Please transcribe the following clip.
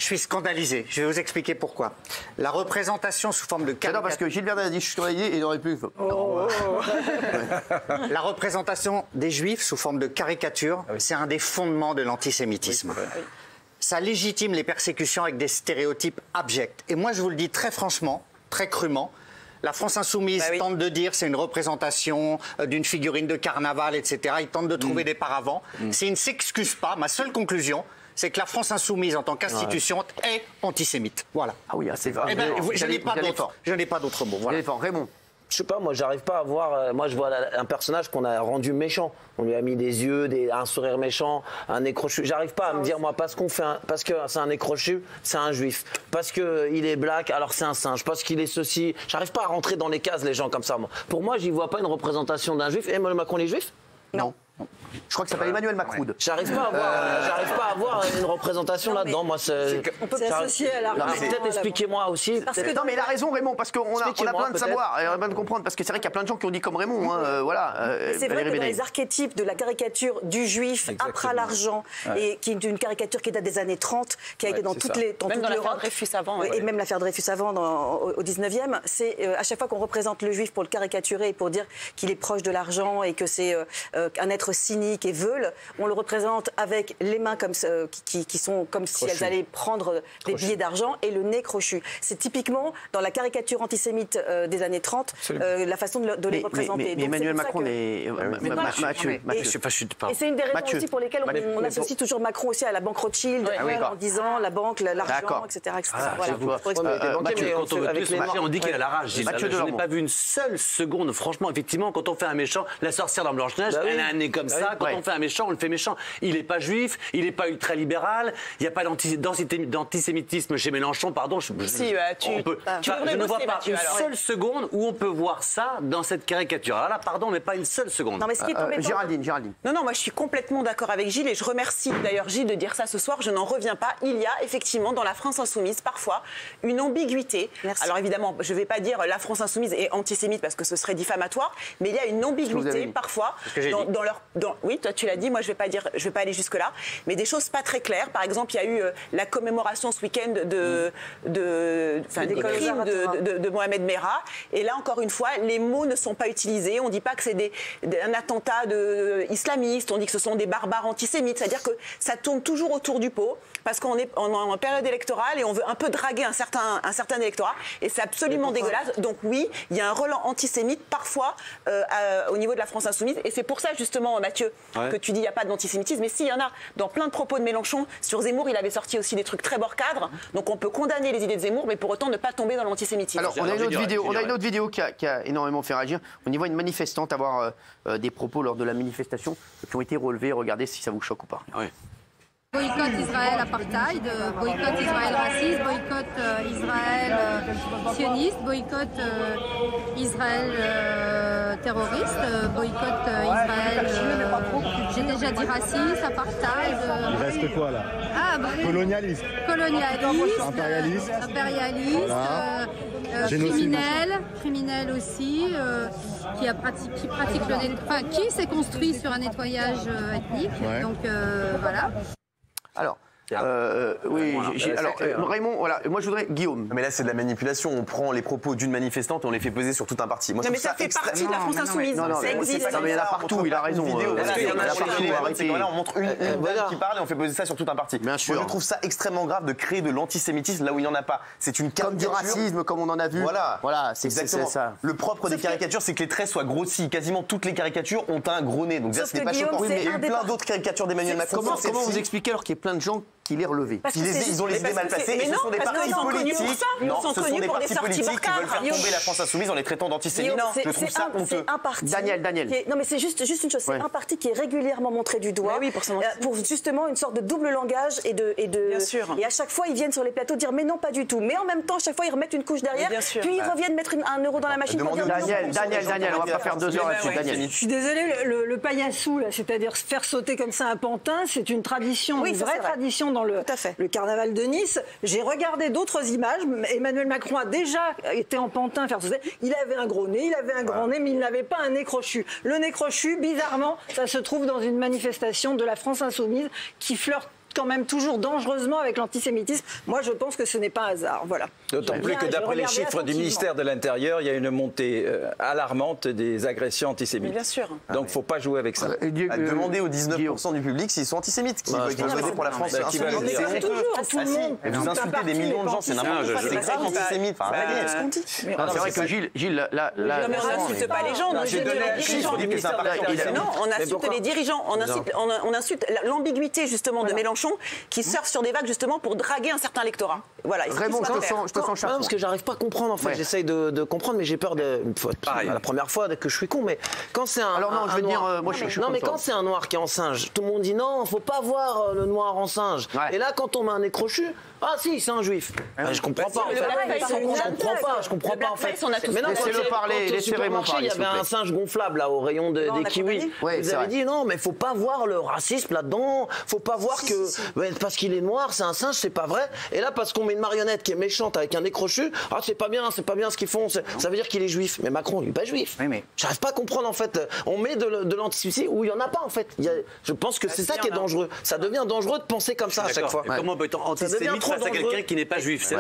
suis scandalisé. Je vais vous expliquer pourquoi. La représentation sous forme de caricature... Non, parce que Gilles Verdun a dit je suis scandalisé et il n'aurait plus... La représentation des Juifs sous forme de caricature, c'est un des fondements de l'antisémitisme. Ça légitime les persécutions avec des stéréotypes abjects. Et moi, je vous le dis très franchement, très crûment, la France Insoumise tente de dire c'est une représentation d'une figurine de carnaval, etc. Ils tentent de trouver des paravents. S'ils ne s'excusent pas, ma seule conclusion, c'est que la France Insoumise, en tant qu'institution, est antisémite. Voilà. Ah oui, c'est vrai. Eh ben, je n'ai pas d'autres mots. Voilà. Raymond. Je sais pas, moi j'arrive pas à voir. Moi je vois un personnage qu'on a rendu méchant. On lui a mis des yeux, un sourire méchant, un nez crochu. J'arrive pas à me dire moi parce que c'est un nez crochu, c'est un juif. Parce que il est black, alors c'est un singe. Parce qu'il est ceci. J'arrive pas à rentrer dans les cases les gens comme ça. Moi. Pour moi, j'y vois pas une représentation d'un juif. Emmanuel Macron est juif ? Non. Je crois que ça s'appelle Emmanuel Macroud. J'arrive pas à voir une représentation là-dedans. Moi, on peut s'associer à la. Peut-être expliquez-moi aussi. Non, mais il a raison, Raymond, parce qu'on a plein de savoir, et on a plein de comprendre, parce que c'est vrai qu'il y a plein de gens qui ont dit comme Raymond. C'est vrai que dans les archétypes de la caricature du juif après l'argent, et qui est une caricature qui date des années 30, qui a été dans toutes les. Même dans l'affaire Dreyfus avant. Et même l'affaire Dreyfus avant, au 19e, c'est à chaque fois qu'on représente le juif pour le caricaturer et pour dire qu'il est proche de l'argent et que c'est un être cynique et veule, on le représente avec les mains comme, qui sont comme si elles allaient prendre des billets d'argent et le nez crochu. C'est typiquement dans la caricature antisémite des années 30 la façon de les représenter. Mais Emmanuel Macron est... Mathieu. Et c'est une des raisons aussi pour lesquelles on associe toujours Macron aussi à la banque Rothschild en disant la banque, l'argent, etc. On dit qu'il a la rage. Je n'ai pas vu une seule seconde. Franchement, effectivement, quand on fait un méchant, la sorcière dans Blanche-Neige, elle a un nez comme ça. Quand on fait un méchant, on le fait méchant. Il n'est pas juif, il n'est pas ultra-libéral, il n'y a pas d'antisémitisme chez Mélenchon, pardon. Je ne vois pas une seule seconde où on peut voir ça dans cette caricature. Alors là, pardon, mais pas une seule seconde. Non, mais ce qui est Géraldine. Non, moi je suis complètement d'accord avec Gilles et je remercie d'ailleurs Gilles de dire ça ce soir. Je n'en reviens pas. Il y a effectivement dans la France Insoumise parfois une ambiguïté. Merci. Alors évidemment, je ne vais pas dire la France Insoumise est antisémite parce que ce serait diffamatoire, mais il y a une ambiguïté parfois dans leur. Oui, toi tu l'as dit, moi je vais pas aller jusque-là, mais des choses pas très claires. Par exemple, il y a eu la commémoration ce week-end des crimes de Mohamed Merah, et là encore une fois, les mots ne sont pas utilisés. On dit pas que c'est un attentat islamiste, on dit que ce sont des barbares antisémites, c'est-à-dire que ça tourne toujours autour du pot, parce qu'on est en période électorale et on veut un peu draguer un certain électorat, et c'est absolument dégueulasse. Donc oui, il y a un relent antisémite parfois au niveau de la France Insoumise, et c'est pour ça justement, Mathieu, que tu dis il n'y a pas d'antisémitisme, mais si, il y en a. Dans plein de propos de Mélenchon, sur Zemmour, il avait sorti aussi des trucs très bord cadre, donc on peut condamner les idées de Zemmour, mais pour autant ne pas tomber dans l'antisémitisme. Alors, on a une autre vidéo qui a énormément fait réagir. On y voit une manifestante avoir des propos lors de la manifestation qui ont été relevés. Regardez si ça vous choque ou pas. Ouais. Boycott Israël apartheid, boycott Israël raciste, boycott Israël sioniste, boycott Israël terroriste, boycott Israël, j'ai déjà dit raciste, apartheid. Il reste quoi là? Colonialiste. Impérialiste. Voilà. Criminel aussi, qui s'est construit sur un nettoyage ethnique. Ouais. Donc voilà. Alors, Raymond, voilà, moi je voudrais Guillaume. Mais là c'est de la manipulation, on prend les propos d'une manifestante et on les fait peser sur tout un parti. Moi, non mais ça fait partie de la France Insoumise, ça existe. Non mais il y en a partout, il a raison. Là on montre une qui parle et on fait peser ça sur tout un parti. Bien sûr. Moi je trouve ça extrêmement grave de créer de l'antisémitisme là où il n'y en a pas. C'est une caricature. Comme du racisme, comme on en a vu. Voilà, c'est ça. Le propre des caricatures, c'est que les traits soient grossis. Quasiment toutes les caricatures ont un gros nez, donc ça ce n'est pas choquant. Il y a eu plein d'autres caricatures d'Emmanuel Macron. Comment vous expliquez alors qu'il y a plein de gens qui les relevé? Ils ont les idées mal placées et ce sont des partis politiques. Non, ce sont des partis politiques qui veulent faire tomber la France Insoumise en les traitant d'antisémites. Je trouve ça honteux. Daniel. Non mais c'est juste une chose, c'est un parti qui est régulièrement montré du doigt pour justement une sorte de double langage et à chaque fois ils viennent sur les plateaux dire mais non pas du tout. Mais en même temps, à chaque fois ils remettent une couche derrière, puis ils reviennent mettre 1 euro dans la machine pour dire Daniel, on va pas faire 2 heures là-dessus. Daniel. Je suis désolée, le paillassou, c'est-à-dire faire sauter comme ça un pantin, c'est une tradition, une vraie tradition dans le carnaval de Nice. J'ai regardé d'autres images. Emmanuel Macron a déjà été en pantin faire sauter. Il avait un gros nez, mais il n'avait pas un nez crochu. Le nez crochu, bizarrement, ça se trouve dans une manifestation de la France Insoumise qui flirte quand même toujours dangereusement avec l'antisémitisme. Moi, je pense que ce n'est pas un hasard. Voilà. D'autant plus que d'après les chiffres du ministère de l'Intérieur, il y a une montée alarmante des agressions antisémites. Bien sûr. Donc, il ne faut pas jouer avec ça. Demandez aux 19% du public s'ils sont antisémites, qui veulent voter pour la France. Vous insultez des millions de gens, c'est n'importe quoi. C'est grave antisémite. C'est vrai que Gilles, là... Mais on n'insulte pas les gens, on insulte les dirigeants, on insulte l'ambiguïté justement de Mélenchon qui surfe sur des vagues justement pour draguer un certain électorat. Voilà. Raymond, je te sens chapeau. Parce que j'arrive pas à comprendre en fait. J'essaye de comprendre, mais j'ai peur de. La première fois que je suis con, mais quand c'est un. Alors non, je veux dire, moi je suis. Non, mais quand c'est un noir qui est en singe, tout le monde dit non, faut pas voir le noir en singe. Et là, quand on met un nez crochu, ah si, c'est un juif. Je comprends pas. Je comprends pas en fait. Mais non, laissez-le parler, laissez Raymond parler. Il y avait un singe gonflable là au rayon des kiwis. Vous avez dit non, mais faut pas voir le racisme là-dedans. Faut pas voir que parce qu'il est noir, c'est un singe, c'est pas vrai. Et là, parce qu'on met une marionnette qui est méchante avec un nez crochu, ah c'est pas bien ce qu'ils font. Ça veut dire qu'il est juif. Mais Macron, il est pas juif. J'arrive pas à comprendre en fait. On met de l'antisémitisme où il y en a pas en fait. Je pense que c'est ça qui est dangereux. Ça devient dangereux de penser comme ça à chaque fois. Comment peut-on antisémite face à quelqu'un qui n'est pas juif? C'est